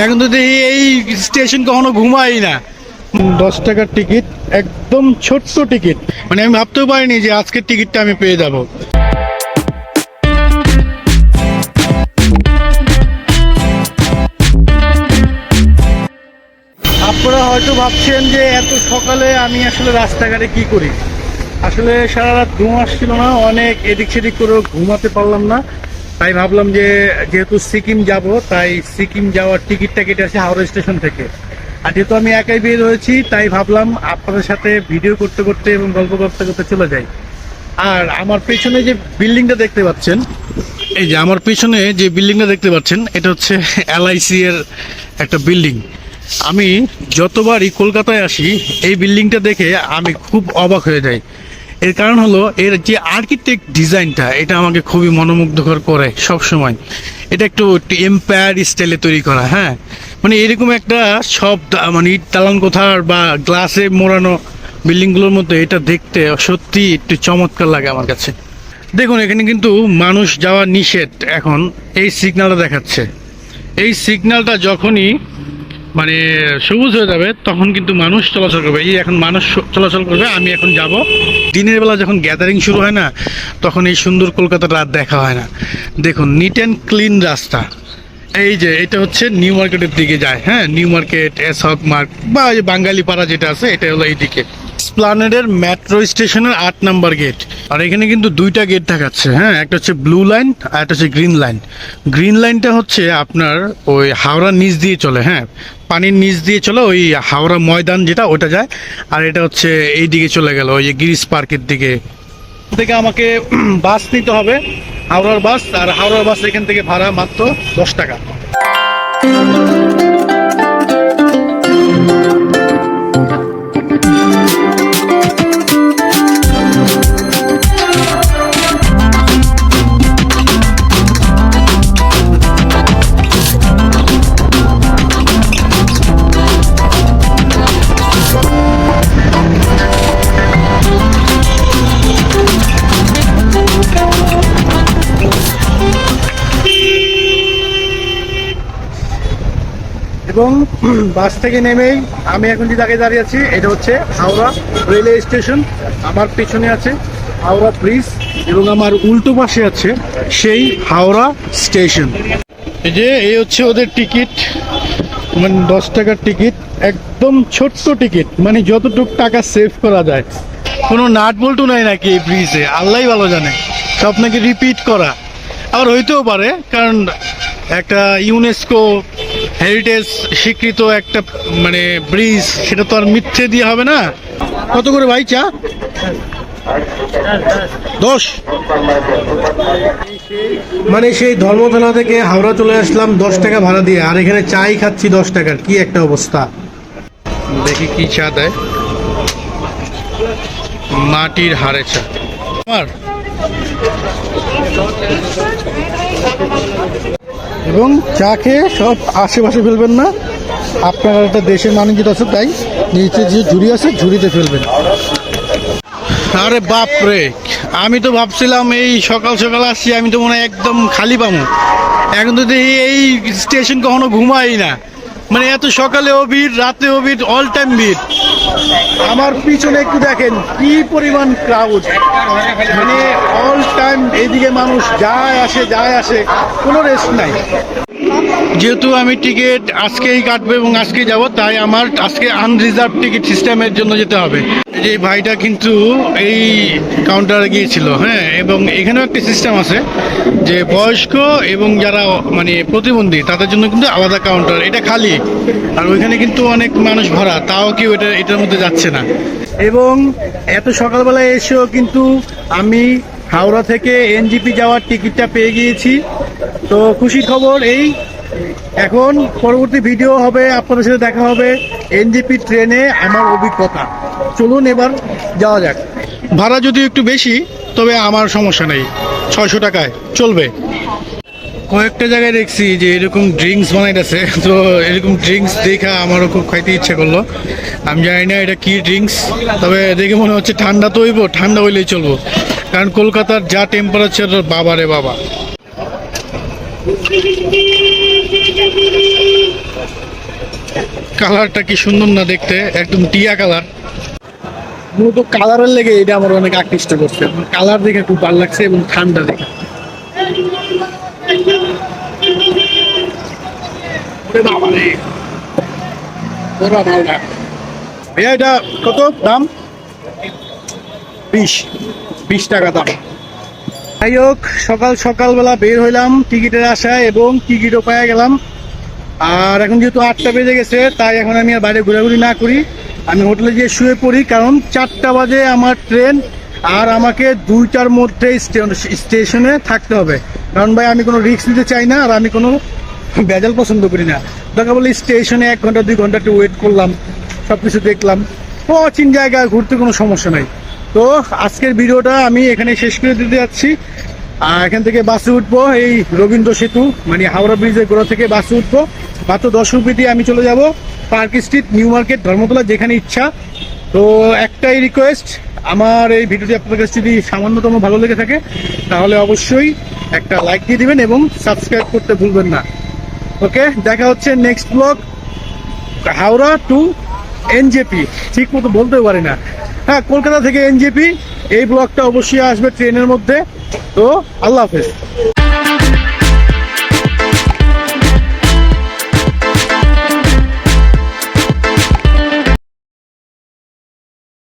এখন তো এই স্টেশন কখনো ঘুমাই না। 10 টাকার টিকিট, একদম ছোট্ট টিকিট, মানে আমি ভাবতেও পারিনি যে আজকের টিকিটটা আমি পেয়ে যাব। আপনারা হয়তো ভাবছেন যে এত সকালে আমি আসলে রাস্তাঘাটে কি করি। আসলে সারা রাত ঘুম আসছিল না, অনেক এদিক সেদিক করেও ঘুমাতে পারলাম না। তাই ভাবলাম যে যেহেতু সিকিম যাব, তাই সিকিম যাওয়ার টিকিটটা কেটে আসি হাওড়া স্টেশন থেকে। আর যেহেতু আমি একাই বের হয়েছি, তাই ভাবলাম আপনাদের সাথে ভিডিও করতে করতে এবং গল্প করতে করতে চলে যাই। আর আমার পেছনে যে বিল্ডিংটা দেখতে পাচ্ছেন, এই যে আমার পেছনে যে বিল্ডিংটা দেখতে পাচ্ছেন, এটা হচ্ছে এলআইসি এর একটা বিল্ডিং। আমি যতবারই কলকাতায় আসি এই বিল্ডিংটা দেখে আমি খুব অবাক হয়ে যাই। এর কারণ হলো এর যে আর্কিটেক্ট ডিজাইনটা, এটা আমাকে খুবই মনোমুগ্ধকর করে সব সময়। এটা একটু এম্পায়ার স্টাইলে তৈরি করা, হ্যাঁ, মানে এরকম একটা সব মানে ইট দালান কোঠার বা গ্লাসে মোড়ানো বিল্ডিংগুলোর মধ্যে এটা দেখতে সত্যি একটু চমৎকার লাগে আমার কাছে। দেখুন এখানে কিন্তু মানুষ যাওয়া নিষেধ। এখন এই সিগন্যালটা দেখাচ্ছে, এই সিগন্যালটা যখনই মানে সবুজ হয়ে যাবে তখন কিন্তু মানুষ চলাচল করবে। এই এখন মানুষ চলাচল করবে, আমি এখন যাব। দিনের বেলা যখন গ্যাদারিং শুরু হয় না, তখন এই সুন্দর কলকাতার রাত দেখা হয় না। দেখুন নিট অ্যান্ড ক্লিন রাস্তা। এই যে এটা হচ্ছে নিউ মার্কেটের দিকে যায়, হ্যাঁ, নিউ মার্কেট, এসহক মার্ক বা বাঙালি পাড়া যেটা আছে, এটা হলো এইদিকে এসপ্লানেডের মেট্রো স্টেশনের 8 নাম্বার গেট। আর এখানে কিন্তু দুইটা গেট দেখাচ্ছে, হ্যাঁ, একটা হচ্ছে ব্লু লাইন আর একটা হচ্ছে গ্রিন লাইন। গ্রিন লাইনটা হচ্ছে আপনার ওই হাওড়ার নিচ দিয়ে চলে, হ্যাঁ, পানির নিচ দিয়ে চলে, ওই হাওড়া ময়দান যেটা ওটা যায়। আর এটা হচ্ছে এই দিকে চলে গেল ওই যে গিরিশ পার্কের দিকে। থেকে আমাকে বাস নিতে হবে, হাওড়ার বাস। আর হাওড়ার বাস এখান থেকে ভাড়া মাত্র 10 টাকা। এবং বাস থেকে নেমেই আমি এখন যে জায়গায় দাঁড়িয়ে আছি, এটা হচ্ছে হাওড়া রেলওয়ে স্টেশন। আমার পেছনে আছে হাওড়া ব্রিজ এবং আমার উল্টো পাশে আছে সেই হাওড়া স্টেশন। এই যে এই হচ্ছে ওদের টিকিট, মানে 10 টাকার টিকিট, একদম ছোট্ট টিকিট, মানে যতটুকু টাকা সেভ করা যায়। কোনো নাট বল্টু নাই নাকি এই ব্রিজে, আল্লাহ ভালো জানে। সব নাকি রিপিট করা, আবার হইতেও পারে, কারণ একটা ইউনেস্কো হেরিটেজ স্বীকৃত একটা মানে ব্রিজ, সেটা তো আর মিথ্যে দিয়ে হবে না। কত করে ভাই চা? 10। মানে সেই ধর্মতলা থেকে হাওড়া চলে আসলাম 10 টাকা ভাড়া দিয়ে, আর এখানে চাই খাচ্ছি 10 টাকার। কি একটা অবস্থা। দেখি কি চা দেয়। মাটির হাড়ে চা। আমার এবং চা খেয়ে সব আশেপাশে ফেলবেন না। আপনারা একটা দেশের মানুষ আছে, তাই নিচে যে ঝুড়ি আছে ঝুড়িতে ফেলবেন। আরে বাপ রে, আমি তো ভাবছিলাম এই সকাল সকাল আসছি, আমি তো মনে হয় একদম খালি পাবো। এখন তো এই স্টেশন কখনো ঘুমাই না, মানে এত সকালেও ভিড়, রাতেও ভিড়, অল টাইম ভিড়। আমার পিছনে একটু দেখেন কি পরিমাণ ক্রাউড, মানে অল টাইম এইদিকে মানুষ যায় আসে, কোনো রেস্ট নাই। যেহেতু আমি টিকিট আজকেই কাটবো এবং আজকেই যাব, তাই আমার আজকে আনরিজার্ভ টিকিট সিস্টেমের জন্য যেতে হবে। যে ভাইটা কিন্তু এই কাউন্টারে গিয়েছিল, হ্যাঁ, এবং এখানেও একটা সিস্টেম আছে যে বয়স্ক এবং যারা মানে প্রতিবন্ধী তাদের জন্য কিন্তু আলাদা কাউন্টার, এটা খালি। আর ওইখানে কিন্তু অনেক মানুষ ভরা, তাও কেউ এটার মধ্যে যাচ্ছে না। এবং এত সকালবেলায় এসেও কিন্তু আমি হাওড়া থেকে এনজিপি যাওয়ার টিকিটটা পেয়ে গিয়েছি। তো খুশির খবর এই, এখন পরবর্তী ভিডিও হবে, আপনাদের সাথে দেখা হবে এনজিপি ট্রেনে আমার অভিজ্ঞতা। চলুন এবার যাওয়া যাক। ভাড়া যদিও একটু বেশি, তবে আমার সমস্যা নেই, 600 টাকায় চলবে। কয়েকটা জায়গায় দেখছি যে এরকম ড্রিঙ্কস বানাইতেছে, তো এরকম ড্রিঙ্কস দেখা আমারও খুব খাইতে ইচ্ছে করলো। আমি জানি না এটা কি ড্রিঙ্কস, তবে দেখে মনে হচ্ছে ঠান্ডা তো হইব, ঠান্ডা হইলেই চলবো, কারণ কলকাতার যা টেম্পারেচার, বাবা রে বাবা। কালারটা কি সুন্দর না দেখতে, একদম টিয়া কালার। মূলত কালারের লেগে এটা আমার অনেক আকৃষ্ট করছে, কালার দেখে খুব ভালো লাগছে এবং ঠান্ডা দেখে। ওরে বাবা রে, ওরা মালটা। ভাইয়া এটা কত দাম? 20 টাকা দাম। যাই হোক, সকালবেলা বের হইলাম টিকিটের আশায় এবং টিকিটও পাওয়া গেলাম। আর এখন যেহেতু 8টা বেজে গেছে, তাই এখন আমি আর বাইরে ঘোরাঘুরি না করি, আমি হোটেলে গিয়ে শুয়ে পড়ি, কারণ 4টা বাজে আমার ট্রেন। আর আমাকে 2টার মধ্যে স্টেশনে থাকতে হবে, কারণ ভাই আমি কোনো রিস্ক নিতে চাই না, আর আমি কোনো ভেজাল পছন্দ করি না। দরকার বলে স্টেশনে 1 ঘন্টা 2 ঘন্টা একটু ওয়েট করলাম, সব কিছু দেখলাম, অচিন জায়গায় ঘুরতে কোনো সমস্যা নাই। তো আজকের ভিডিওটা আমি এখানে শেষ করে দিতে যাচ্ছি। আর এখান থেকে বাসে উঠবো, এই রবীন্দ্র সেতু মানে হাওড়া ব্রিজের গোড়া থেকে বাসে উঠবো। মাত্র 10 রুপি দিয়ে আমি চলে যাব park street, new market, Dharmatala, যেখানে ইচ্ছা। তো একটাই রিকোয়েস্ট, আমার এই ভিডিওটি আপনাদের কাছে যদি সামান্যতম ভালো লেগে থাকে, তাহলে অবশ্যই একটা লাইক দিয়ে দিবেন এবং সাবস্ক্রাইব করতে ভুলবেন না। ওকে, দেখা হচ্ছে next blog, Howrah to NJP, ঠিক মতো বলতেও পারি না, হ্যাঁ কলকাতা থেকে এনজেপি। এই ব্লগটা অবশ্যই আসবে ট্রেনের মধ্যে। তো আল্লাহ হাফেজ।